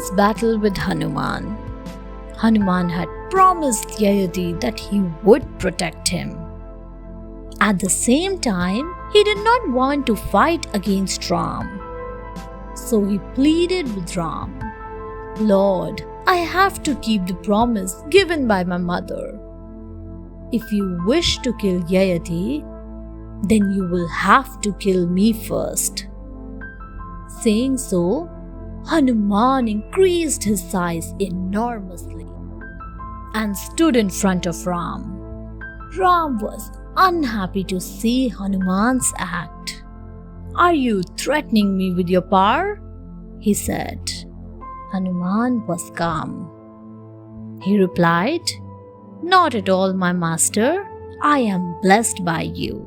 Hanuman's battle with Hanuman. Hanuman had promised Yayati that he would protect him. At the same time, he did not want to fight against Ram. So he pleaded with Ram, "Lord, I have to keep the promise given by my mother. If you wish to kill Yayati, then you will have to kill me first." Saying so, Hanuman increased his size enormously and stood in front of Ram. Ram was unhappy to see Hanuman's act. "Are you threatening me with your power?" he said. Hanuman was calm. He replied, "Not at all, my master. I am blessed by you.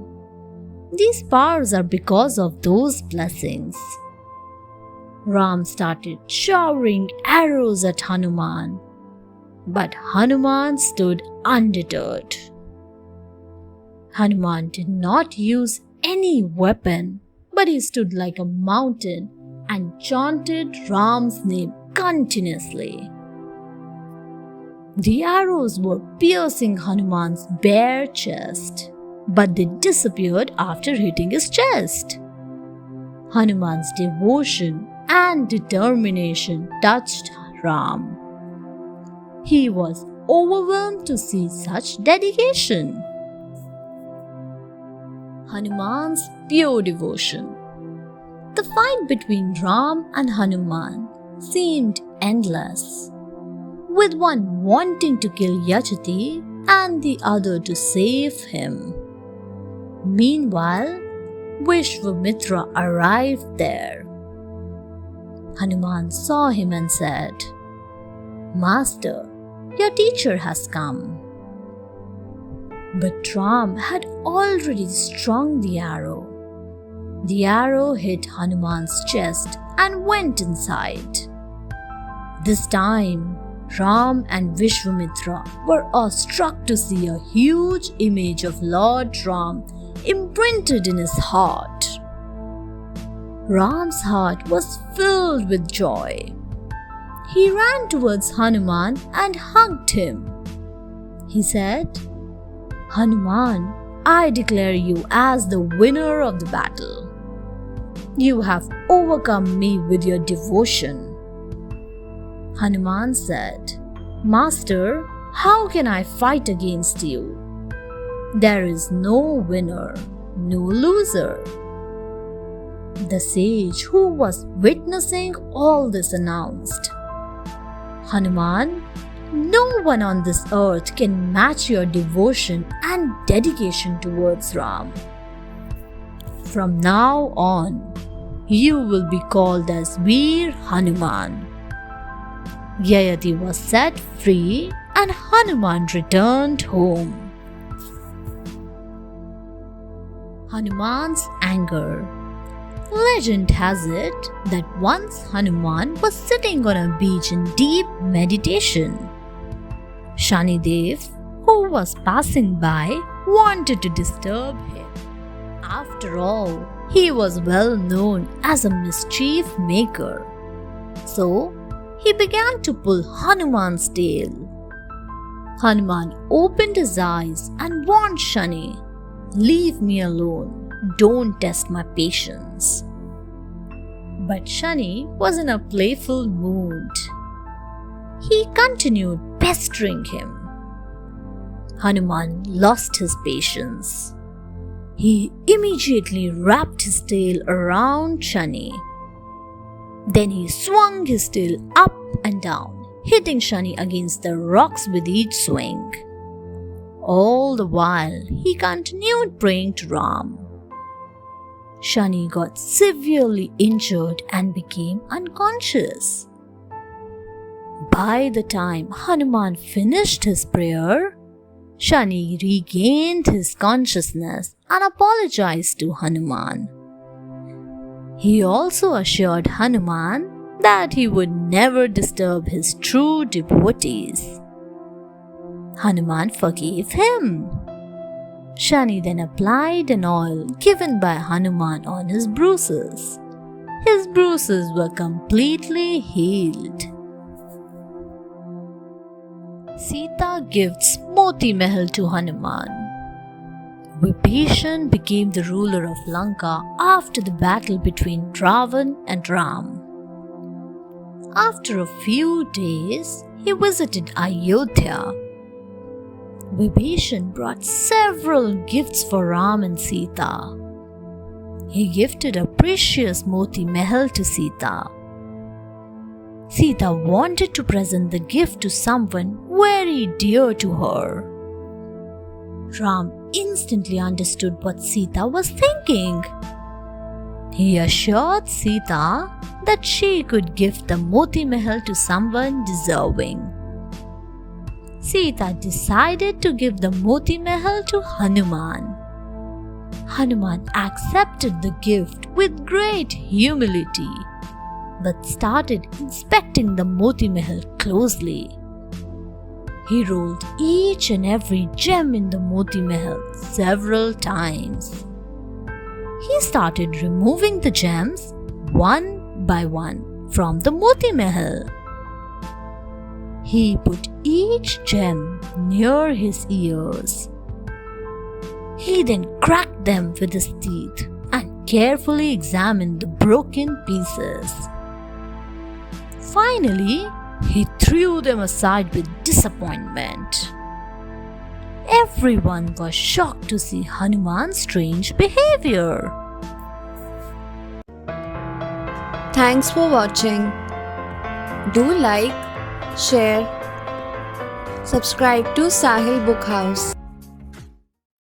These powers are because of those blessings." Ram started showering arrows at Hanuman, but Hanuman stood undeterred. Hanuman did not use any weapon, but he stood like a mountain and chanted Ram's name continuously. The arrows were piercing Hanuman's bare chest, but they disappeared after hitting his chest. Hanuman's devotion and determination touched Ram. He was overwhelmed to see such dedication. Hanuman's pure devotion. The fight between Ram and Hanuman seemed endless, with one wanting to kill Yachati and the other to save him. Meanwhile, Vishwamitra arrived there. Hanuman saw him and said, "Master, your teacher has come." But Ram had already strung the arrow. The arrow hit Hanuman's chest and went inside. This time, Ram and Vishwamitra were awestruck to see a huge image of Lord Ram imprinted in his heart. Ram's heart was filled with joy. He ran towards Hanuman and hugged him. He said, "Hanuman, I declare you as the winner of the battle. You have overcome me with your devotion." Hanuman said, "Master, how can I fight against you? There is no winner, no loser." The sage who was witnessing all this announced, "Hanuman, no one on this earth can match your devotion and dedication towards Ram. From now on, you will be called as Veer Hanuman." Yayati was set free and Hanuman returned home. Hanuman's anger. Legend has it that once Hanuman was sitting on a beach in deep meditation. Shanidev, who was passing by, wanted to disturb him. After all, he was well known as a mischief maker. So, he began to pull Hanuman's tail. Hanuman opened his eyes and warned Shani, "Leave me alone. Don't test my patience." But Shani was in a playful mood. He continued pestering him. Hanuman lost his patience. He immediately wrapped his tail around Shani. Then he swung his tail up and down, hitting Shani against the rocks with each swing. All the while, he continued praying to Ram. Shani got severely injured and became unconscious. By the time Hanuman finished his prayer, Shani regained his consciousness and apologized to Hanuman. He also assured Hanuman that he would never disturb his true devotees. Hanuman forgave him. Shani then applied an oil given by Hanuman on his bruises. His bruises were completely healed. Sita gives Moti Mahal to Hanuman. Vibhishan became the ruler of Lanka after the battle between Ravan and Ram. After a few days, he visited Ayodhya. Vibhishan brought several gifts for Ram and Sita. He gifted a precious Moti Mahal to Sita. Sita wanted to present the gift to someone very dear to her. Ram instantly understood what Sita was thinking. He assured Sita that she could give the Moti Mahal to someone deserving. Sita decided to give the Moti Mahal to Hanuman. Hanuman accepted the gift with great humility, but started inspecting the Moti Mahal closely. He rolled each and every gem in the Moti Mahal several times. He started removing the gems one by one from the Moti Mahal. He put each gem near his ears. He then cracked them with his teeth and carefully examined the broken pieces. Finally, he threw them aside with disappointment. Everyone was shocked to see Hanuman's strange behavior. Thanks for watching. Do like, share, subscribe to Sahil Book House.